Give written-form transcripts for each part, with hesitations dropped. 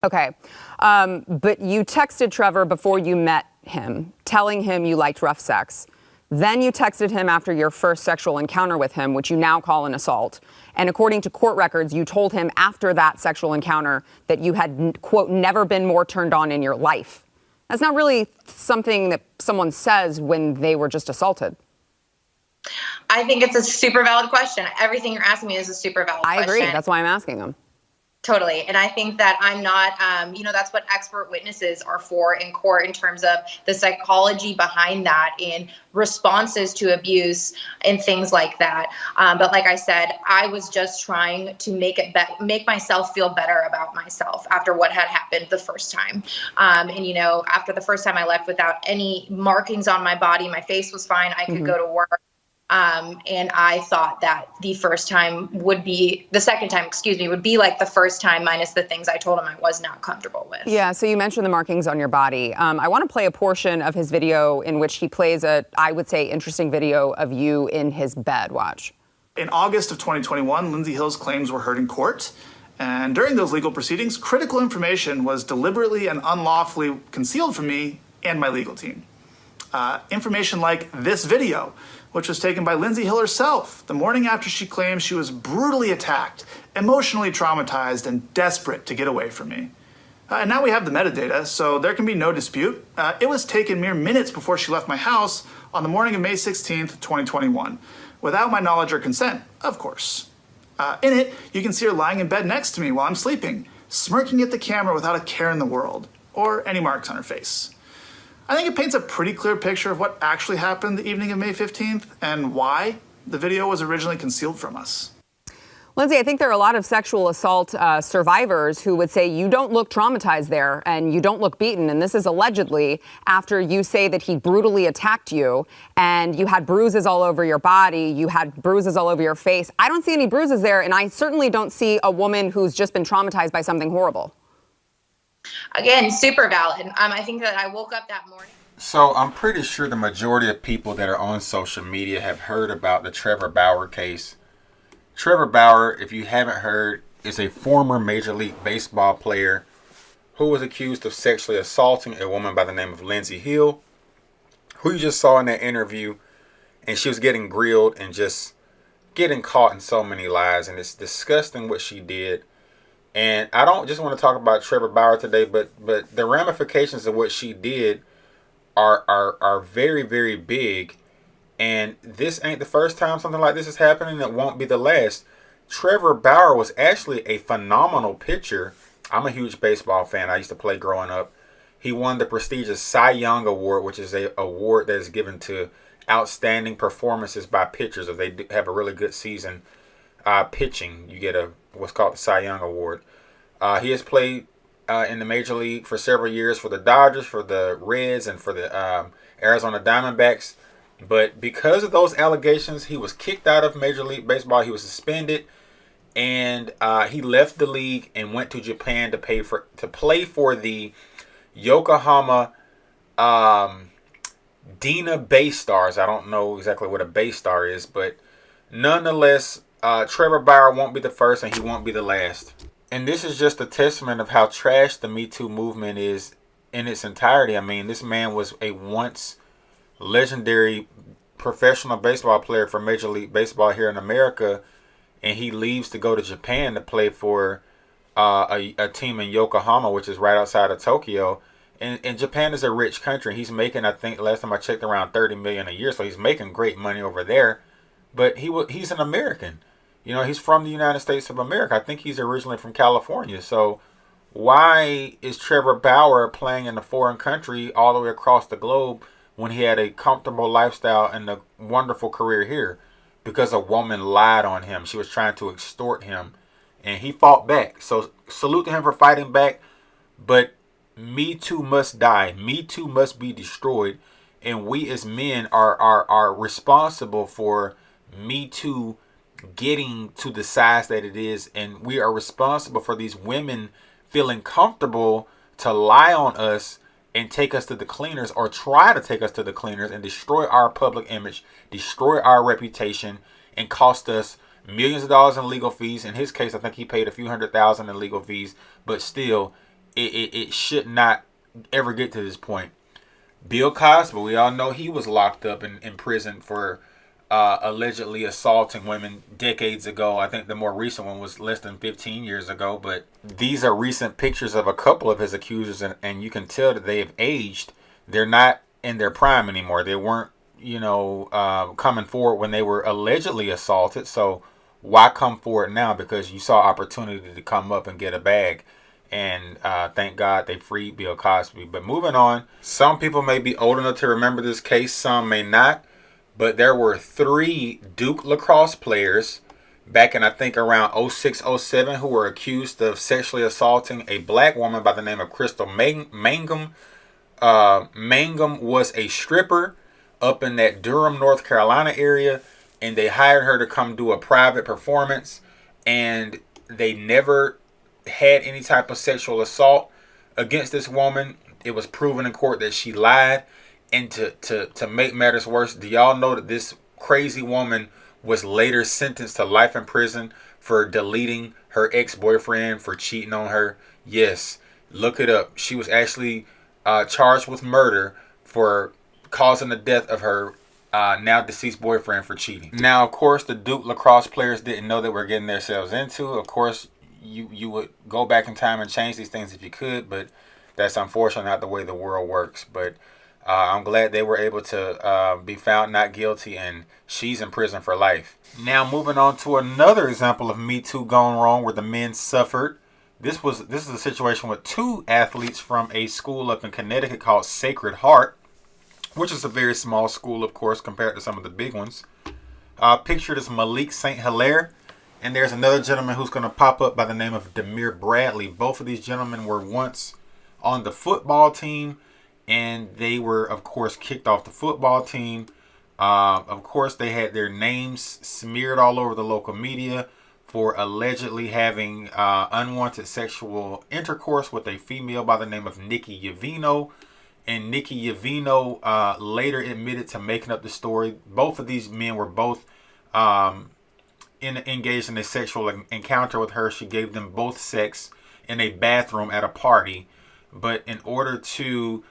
Okay. But you texted Trevor before you met him, telling him you liked rough sex. Then you texted him after your first sexual encounter with him, which you now call an assault. And according to court records, you told him after that sexual encounter that you had, quote, never been more turned on in your life. That's not really something that someone says when they were just assaulted. I think it's a super valid question. Everything you're asking me is a super valid question. I agree. That's why I'm asking them. Totally. And I think that I'm not, that's what expert witnesses are for in court in terms of the psychology behind that in responses to abuse and things like that. But like I said, I was just trying to make myself feel better about myself after what had happened the first time. After the first time I left without any markings on my body, my face was fine. I could go to work. And I thought that the second time, would be like the first time minus the things I told him I was not comfortable with. Yeah, so you mentioned the markings on your body. I want to play a portion of his video in which he plays I would say, interesting video of you in his bed. Watch. In August of 2021, Lindsey Hill's claims were heard in court. And during those legal proceedings, critical information was deliberately and unlawfully concealed from me and my legal team. Information like this video, which was taken by Lindsey Hill herself the morning after she claimed she was brutally attacked, emotionally traumatized, and desperate to get away from me. And now we have the metadata, so there can be no dispute. It was taken mere minutes before she left my house on the morning of May 16th, 2021, without my knowledge or consent, of course. In it, you can see her lying in bed next to me while I'm sleeping, smirking at the camera without a care in the world, or any marks on her face. I think it paints a pretty clear picture of what actually happened the evening of May 15th and why the video was originally concealed from us. Lindsey, I think there are a lot of sexual assault survivors who would say you don't look traumatized there and you don't look beaten. And this is allegedly after you say that he brutally attacked you and you had bruises all over your body. You had bruises all over your face. I don't see any bruises there. And I certainly don't see a woman who's just been traumatized by something horrible. Again, super valid. I think that I woke up that morning. So I'm pretty sure the majority of people that are on social media have heard about the Trevor Bauer case. Trevor Bauer, if you haven't heard, is a former Major League Baseball player who was accused of sexually assaulting a woman by the name of Lindsey Hill, who you just saw in that interview, and she was getting grilled and just getting caught in so many lies, and it's disgusting what she did. And I don't just want to talk about Trevor Bauer today, but the ramifications of what she did are very, very big. And this ain't the first time something like this is happening. It won't be the last. Trevor Bauer was actually a phenomenal pitcher. I'm a huge baseball fan. I used to play growing up. He won the prestigious Cy Young Award, which is an award that is given to outstanding performances by pitchers. If they have a really good season pitching, you get what's called the Cy Young Award. He has played in the Major League for several years for the Dodgers, for the Reds, and for the Arizona Diamondbacks. But because of those allegations, he was kicked out of Major League Baseball. He was suspended, and he left the league and went to Japan to play for the Yokohama Dina Bay Stars. I don't know exactly what a Bay Star is, but nonetheless, Trevor Bauer won't be the first, and he won't be the last. And this is just a testament of how trash the Me Too movement is in its entirety. I mean, this man was a once legendary professional baseball player for Major League Baseball here in America, and he leaves to go to Japan to play for a team in Yokohama, which is right outside of Tokyo. And Japan is a rich country. He's making, I think, last time I checked, around $30 million a year, so he's making great money over there. But he's an American. You know, he's from the United States of America. I think he's originally from California. So why is Trevor Bauer playing in a foreign country all the way across the globe when he had a comfortable lifestyle and a wonderful career here? Because a woman lied on him. She was trying to extort him, and he fought back. So salute to him for fighting back. But Me Too must die. Me Too must be destroyed. And we as men are responsible for Me Too getting to the size that it is. And we are responsible for these women feeling comfortable to lie on us and take us to the cleaners, or try to take us to the cleaners and destroy our public image, destroy our reputation, and cost us millions of dollars in legal fees. In his case, I think he paid a few $100,000 in legal fees, but still, it should not ever get to this point. Bill Cosby, we all know he was locked up in prison for allegedly assaulting women decades ago. I think the more recent one was less than 15 years ago. But these are recent pictures of a couple of his accusers, and you can tell that they have aged. They're not in their prime anymore. They weren't, coming forward when they were allegedly assaulted. So why come forward now? Because you saw opportunity to come up and get a bag. And thank God they freed Bill Cosby. But moving on, some people may be old enough to remember this case, some may not. But there were 3 Duke lacrosse players back in, I think, around 06, 07 who were accused of sexually assaulting a black woman by the name of Crystal Mangum. Mangum was a stripper up in that Durham, North Carolina area. And they hired her to come do a private performance. And they never had any type of sexual assault against this woman. It was proven in court that she lied. And to make matters worse, do y'all know that this crazy woman was later sentenced to life in prison for deleting her ex-boyfriend for cheating on her? Yes, look it up. She was actually charged with murder for causing the death of her now deceased boyfriend for cheating. Now, of course, the Duke lacrosse players didn't know that we're getting themselves into. Of course, you would go back in time and change these things if you could, but that's unfortunately not the way the world works. But I'm glad they were able to be found not guilty, and she's in prison for life. Now, moving on to another example of Me Too gone wrong, where the men suffered. This is a situation with 2 athletes from a school up in Connecticut called Sacred Heart, which is a very small school, of course, compared to some of the big ones. Pictured as Malik St. Hilaire. And there's another gentleman who's going to pop up by the name of Demir Bradley. Both of these gentlemen were once on the football team, and they were, of course, kicked off the football team. Of course, they had their names smeared all over the local media for allegedly having unwanted sexual intercourse with a female by the name of Nikki Yavino. And Nikki Yavino later admitted to making up the story. Both of these men were both engaged in a sexual encounter with her. She gave them both sex in a bathroom at a party. But in order to,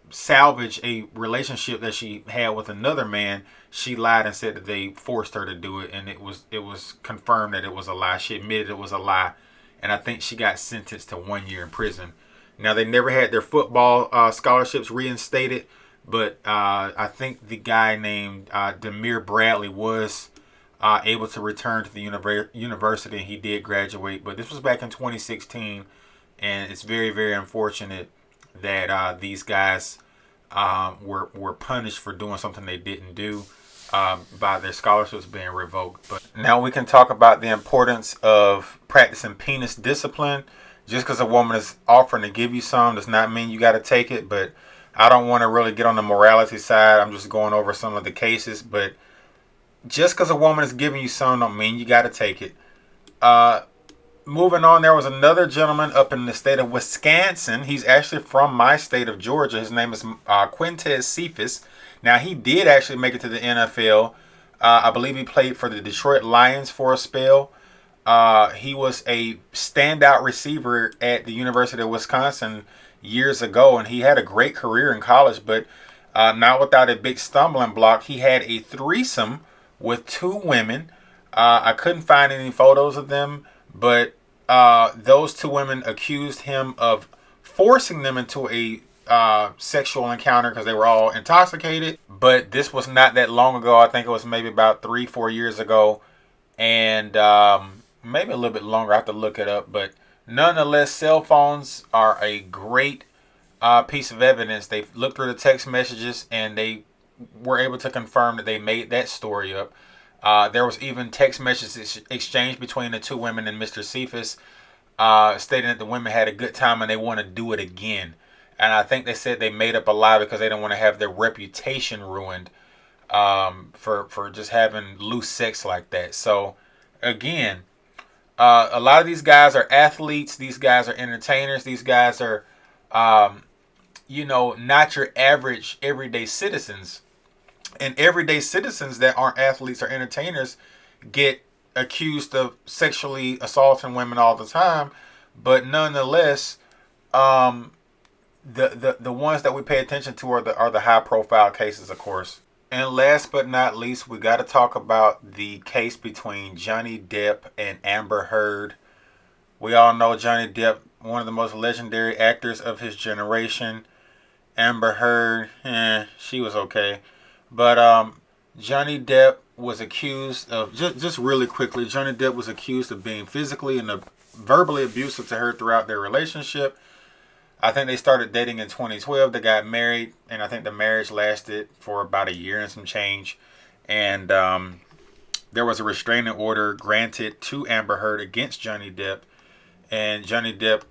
salvage a relationship that she had with another man, she lied and said that they forced her to do it. And it was confirmed that it was a lie. She admitted it was a lie. And I think she got sentenced to 1 year in prison. Now, they never had their football scholarships reinstated, but I think the guy named Demir Bradley was able to return to the university, and he did graduate. But this was back in 2016, and it's very, very unfortunate that these guys were punished for doing something they didn't do by their scholarships being revoked. But now we can talk about the importance of practicing penis discipline. Just because a woman is offering to give you some does not mean you got to take it. But I don't want to really get on the morality side. I'm just going over some of the cases. But just because a woman is giving you some don't mean you got to take it. Moving on, there was another gentleman up in the state of Wisconsin. He's actually from my state of Georgia. His name is Quintez Cephas. Now, he did actually make it to the NFL. I believe he played for the Detroit Lions for a spell. He was a standout receiver at the University of Wisconsin years ago, and he had a great career in college, but not without a big stumbling block. He had a threesome with 2 women. I couldn't find any photos of them, but those 2 women accused him of forcing them into a sexual encounter because they were all intoxicated. But this was not that long ago. I think it was maybe about 3-4 years ago, and maybe a little bit longer. I have to look it up, but nonetheless, cell phones are a great piece of evidence. They looked through the text messages, and they were able to confirm that they made that story up. There was even text messages exchanged between the 2 women and Mr. Cephas, stating that the women had a good time and they want to do it again. And I think they said they made up a lie because they didn't want to have their reputation ruined for just having loose sex like that. So, again, a lot of these guys are athletes. These guys are entertainers. These guys are, not your average everyday citizens. And everyday citizens that aren't athletes or entertainers get accused of sexually assaulting women all the time. But nonetheless, the ones that we pay attention to are the high profile cases, of course. And last but not least, we got to talk about the case between Johnny Depp and Amber Heard. We all know Johnny Depp, one of the most legendary actors of his generation. Amber Heard, she was okay. But Johnny Depp was accused of, just really quickly, Johnny Depp was accused of being physically and verbally abusive to her throughout their relationship. I think they started dating in 2012. They got married, and I think the marriage lasted for about a year and some change. And there was a restraining order granted to Amber Heard against Johnny Depp. And Johnny Depp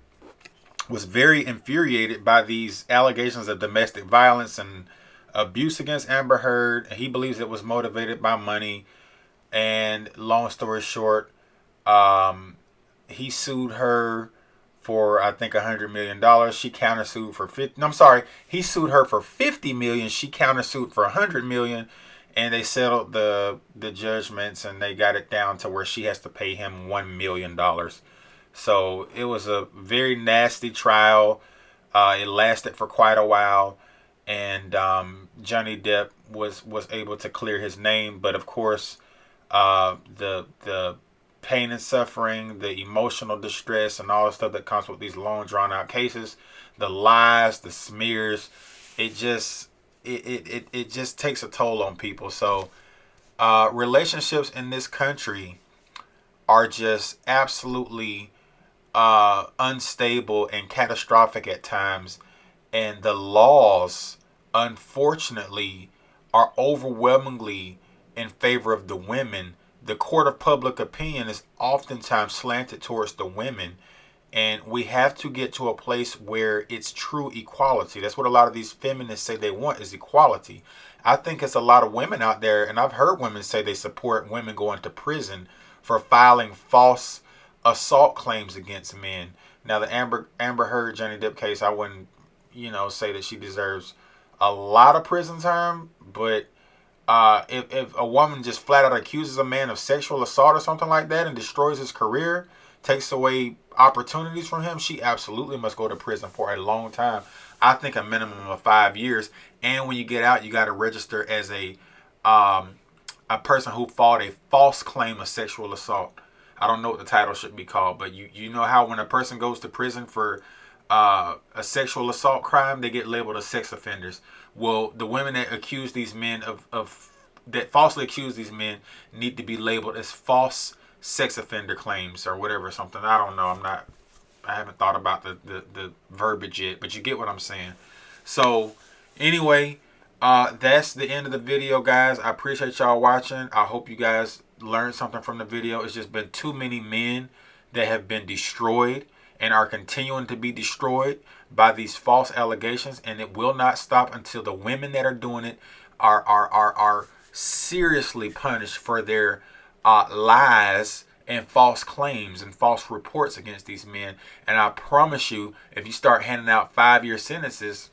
was very infuriated by these allegations of domestic violence and abuse against Amber Heard. He believes it was motivated by money. And long story short, he sued her for, I think, $100 million. She countersued for he sued her for $50 million. She countersued for $100 million, and they settled the judgments, and they got it down to where she has to pay him $1 million. So it was a very nasty trial. It lasted for quite a while, and Johnny Depp was able to clear his name, but of course, the pain and suffering, the emotional distress, and all the stuff that comes with these long drawn out cases, the lies, the smears, it just takes a toll on people. So relationships in this country are just absolutely unstable and catastrophic at times, and the laws, unfortunately, are overwhelmingly in favor of the women. The court of public opinion is oftentimes slanted towards the women, and we have to get to a place where it's true equality. That's what a lot of these feminists say they want, is equality. I think it's a lot of women out there, and I've heard women say they support women going to prison for filing false assault claims against men. Now, the Amber Heard Johnny Depp case, I wouldn't, say that she deserves a lot of prison time, but if a woman just flat out accuses a man of sexual assault or something like that and destroys his career, takes away opportunities from him, she absolutely must go to prison for a long time. I think a minimum of 5 years. And when you get out, you got to register as a person who filed a false claim of sexual assault. I don't know what the title should be called, but you know how when a person goes to prison for a sexual assault crime, they get labeled as sex offenders. Well, the women that accuse these men that falsely accuse these men need to be labeled as false sex offender claims or whatever, something. I don't know. I haven't thought about the verbiage yet, but you get what I'm saying. So anyway, that's the end of the video, guys. I appreciate y'all watching. I hope you guys learned something from the video. It's just been too many men that have been destroyed and are continuing to be destroyed by these false allegations, and it will not stop until the women that are doing it are seriously punished for their lies and false claims and false reports against these men. And I promise you, if you start handing out 5-year sentences,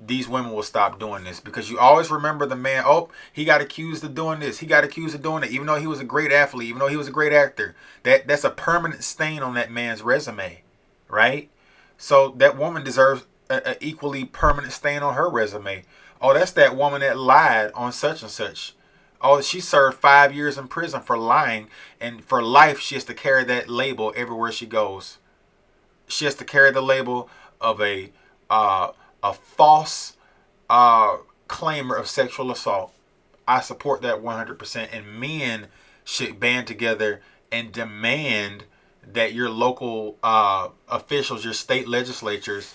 these women will stop doing this, because you always remember the man, oh, he got accused of doing this, he got accused of doing it, even though he was a great athlete, even though he was a great actor. That's a permanent stain on that man's resume, right? So that woman deserves an equally permanent stain on her resume. Oh, that's that woman that lied on such and such. Oh, she served 5 years in prison for lying, and for life she has to carry that label everywhere she goes. She has to carry the label of a false claimer of sexual assault. I support that 100%. And men should band together and demand that your local officials, your state legislatures,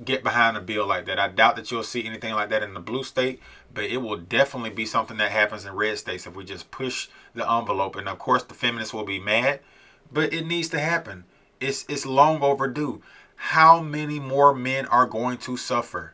get behind a bill like that. I doubt that you'll see anything like that in the blue state, but it will definitely be something that happens in red states if we just push the envelope. And of course, the feminists will be mad, but it needs to happen. It's long overdue. How many more men are going to suffer?